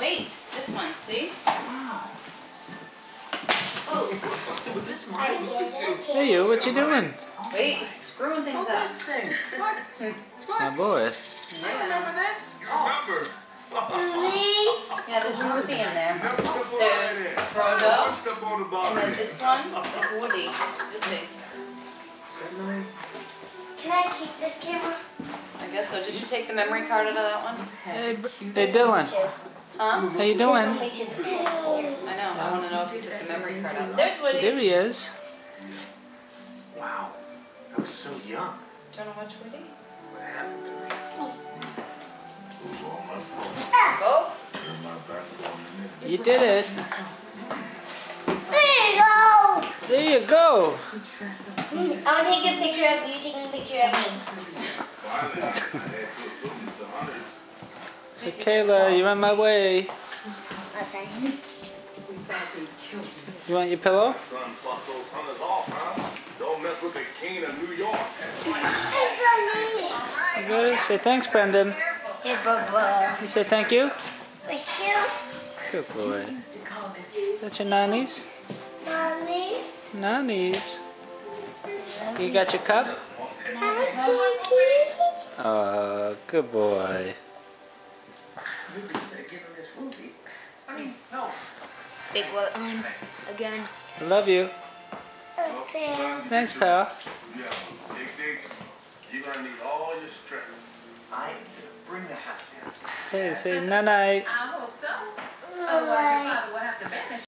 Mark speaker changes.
Speaker 1: Wait, this one, see?
Speaker 2: Wow. Oh, was this mine?
Speaker 3: Hey you, what you doing?
Speaker 1: Wait, screwing things
Speaker 2: Oh,
Speaker 1: up.
Speaker 2: this thing. What?
Speaker 3: My boy.
Speaker 2: I remember this.
Speaker 4: Remember?
Speaker 1: Yeah, there's a movie in there. There's Frodo, and then this one is Woody. Let's see.
Speaker 2: Is that mine?
Speaker 5: Can I keep this camera?
Speaker 1: I guess so. Did you take the memory card out of that one?
Speaker 3: Hey Dylan.
Speaker 1: Huh?
Speaker 3: How you doing?
Speaker 1: I know. I want to know if you took the memory card out. There's Woody.
Speaker 3: There he is.
Speaker 2: Wow. I was so young.
Speaker 1: Do you want to watch Woody?
Speaker 2: What happened to me?
Speaker 1: Go.
Speaker 3: You did it.
Speaker 5: There you go!
Speaker 3: There you go.
Speaker 5: I want to take a picture of you taking a picture of me.
Speaker 3: So Kayla, you're on my way.
Speaker 5: Oh, sorry.
Speaker 3: You want your pillow?
Speaker 4: Son fought those hunters off, huh? Don't mess with the king of New York.
Speaker 3: You good? Say thanks, Brendan.
Speaker 5: Hey, Bubba.
Speaker 3: You say thank you?
Speaker 5: Thank you.
Speaker 3: Good boy. Got your nannies?
Speaker 5: Mommies.
Speaker 3: Nannies. You got your cup? Oh, good boy.
Speaker 5: Big one on again.
Speaker 3: I love you.
Speaker 5: Okay.
Speaker 3: Thanks, pal.
Speaker 4: Yeah, Dick, you're gonna need all your strength.
Speaker 2: I bring the house down.
Speaker 3: Hey, say night-night.
Speaker 1: I hope so. Otherwise, your father will have to banish